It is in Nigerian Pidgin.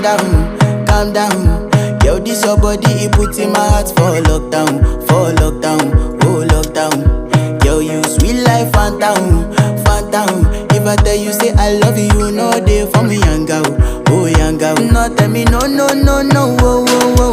calm down. Yo, this your body, it put in my heart for lockdown, oh lockdown. Yo, you sweet life, phantom, phantom. If I tell you say I love you, no day for me, young girl, oh young girl. No tell me no, no, no, no, oh, oh, oh.